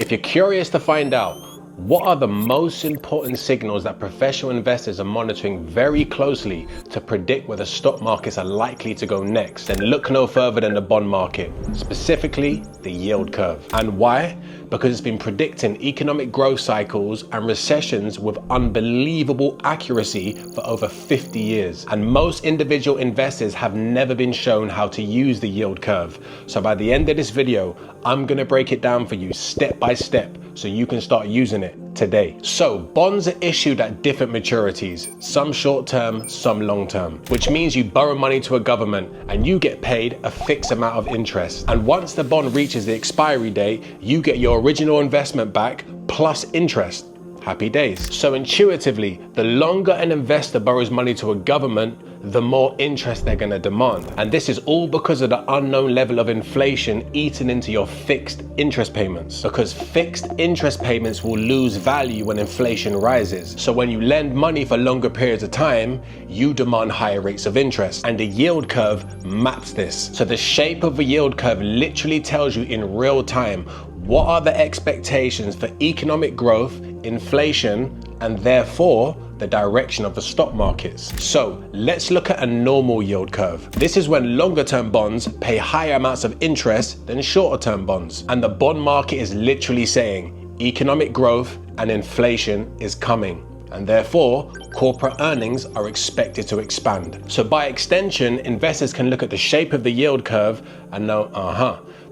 If you're curious to find out what are the most important signals that professional investors are monitoring very closely to predict where the stock markets are likely to go next, then look no further than the bond market, specifically the yield curve. And why? Because it's been predicting economic growth cycles and recessions with unbelievable accuracy for over 50 years. And most individual investors have never been shown how to use the yield curve. So by the end of this video, I'm gonna break it down for you step by step so you can start using it today. So bonds are issued at different maturities, some short-term, some long-term, which means you borrow money to a government and you get paid a fixed amount of interest. And once the bond reaches the expiry date, you get your original investment back plus interest. Happy days. So intuitively, the longer an investor borrows money to a government, the more interest they're going to demand. And this is all because of the unknown level of inflation eating into your fixed interest payments. Because fixed interest payments will lose value when inflation rises. So when you lend money for longer periods of time, you demand higher rates of interest. And the yield curve maps this. So the shape of a yield curve literally tells you in real time what are the expectations for economic growth, inflation, and therefore the direction of the stock markets. So let's look at a normal yield curve. This is when longer term bonds pay higher amounts of interest than shorter term bonds. And the bond market is literally saying economic growth and inflation is coming. And therefore, corporate earnings are expected to expand. So by extension, investors can look at the shape of the yield curve and know,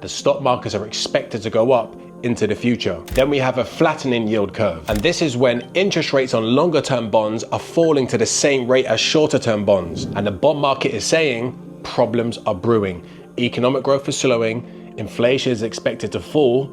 the stock markets are expected to go up into the future. Then we have a flattening yield curve. And this is when interest rates on longer term bonds are falling to the same rate as shorter term bonds. And the bond market is saying problems are brewing. Economic growth is slowing, inflation is expected to fall,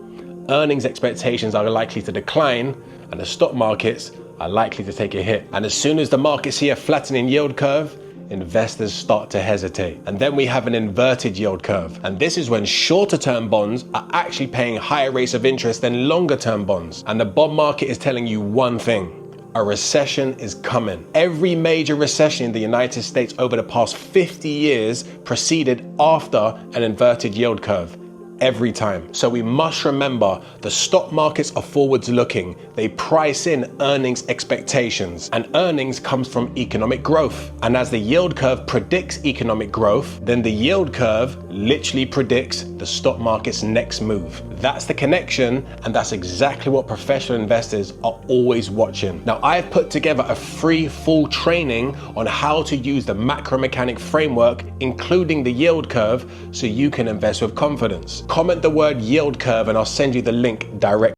earnings expectations are likely to decline, and the stock markets are likely to take a hit. And as soon as the markets see a flattening yield curve, investors start to hesitate. And then we have an inverted yield curve. And this is when shorter term bonds are actually paying higher rates of interest than longer term bonds. And the bond market is telling you one thing: a recession is coming. Every major recession in the United States over the past 50 years proceeded after an inverted yield curve. Every time. So we must remember the stock markets are forwards looking. They price in earnings expectations, and earnings comes from economic growth. And as the yield curve predicts economic growth, then the yield curve literally predicts the stock market's next move. That's the connection, and that's exactly what professional investors are always watching. Now, I've put together a free full training on how to use the macro mechanic framework, including the yield curve, so you can invest with confidence. Comment the word yield curve and I'll send you the link directly.